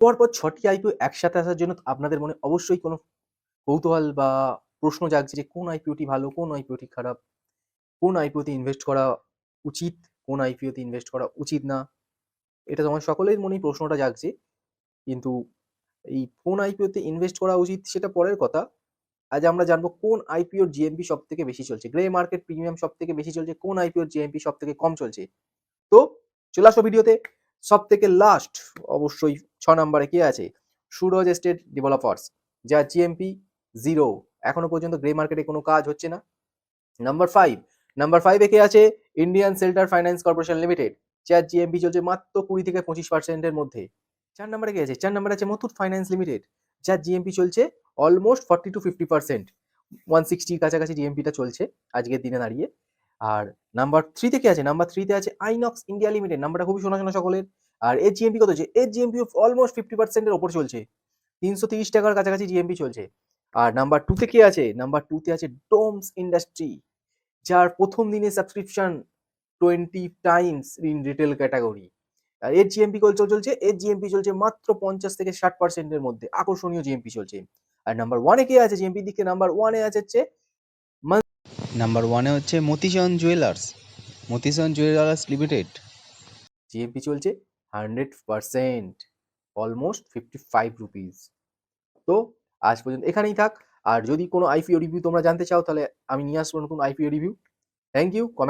পরপর 6টি আইপিও একসাথে আসার জন্য আপনাদের মনে অবশ্যই কোনো কৌতূহল বা প্রশ্ন জাগছে যে কোন আইপিওটি ভালো, কোন আইপিওটি খারাপ, কোন আইপিওতে ইনভেস্ট করা উচিত, কোন আইপিওতে ইনভেস্ট করা উচিত না। এটা তোমার সকলের মনেই প্রশ্নটা জাগছে। কিন্তু এই কোন আইপিওতে ইনভেস্ট করা উচিত সেটা পরের কথা। আজ আমরা জানবো কোন আইপিওর জিএমপি সবথেকে বেশি চলছে। গ্রে মার্কেট প্রিমিয়াম সবথেকে বেশি চলছে, কোন আইপিওর জিএমপি সবথেকে কম চলছে। তো চলে আসো ভিডিওতে। সবথেকে লাস্ট অবশ্যই 6 নম্বরে কে আছে? সুরজ এস্টেট ডেভেলপার্স, যার জিএমপি 0। এখনো পর্যন্ত গ্রে মার্কেটে কোনো কাজ হচ্ছে না। নাম্বার 5 এ কে আছে? Indian shelter finance corporation limited, যার জিএমপি চলছে মাত্র 20 থেকে 25% এর মধ্যে। 4 নম্বরে কে আছে? 4 নম্বরে আছে মুথুট ফাইন্যান্স লিমিটেড, যার জিএমপি চলছে অলমোস্ট 40 to 50%। 160 এর কাছাকাছি জিএমপিটা চলছে আজকের দিনে দাঁড়িয়ে। আর নাম্বার 3 তে কে আছে? নাম্বার 3 তে আছে আইনক্স ইন্ডিয়া লিমিটেড। নাম্বারটা খুবই শোনা শোনা সকলের। আর এর জিএমপি কত হচ্ছে? এর জিএমপি অলমোস্ট 50% এর ওপর চলছে। 330 টাকার কাছাকাছি জিএমপি চলছে। আর নাম্বার 2 তে কে আছে? নাম্বার 2 তে আছে ডোমস ইন্ডাস্ট্রি, যার প্রথম দিনে subscription 20 times in retail category. আর এর জিএমপি চলছে, এর জিএমপি চলছে মাত্র 50 থেকে 60% এর মধ্যে। আকর্ষণীয় জিএমপি চলছে। আর নাম্বার 1 এ কে আছে? জিএমপি দিকে নাম্বার 1 এ আছে হচ্ছে নাম্বার 1 এ হচ্ছে মতিচন্দ জুয়েলার্স লিমিটেড। জিএমপি চলছে 100%, অলমোস্ট 55 রুপিস। তো আজ পর্যন্ত এখানেই থাক। আর যদি কোনো আইপিও রিভিউ তোমরা জানতে চাও তাহলে আমি নিয়ে আসবো নতুন IPO review. Thank you. Comment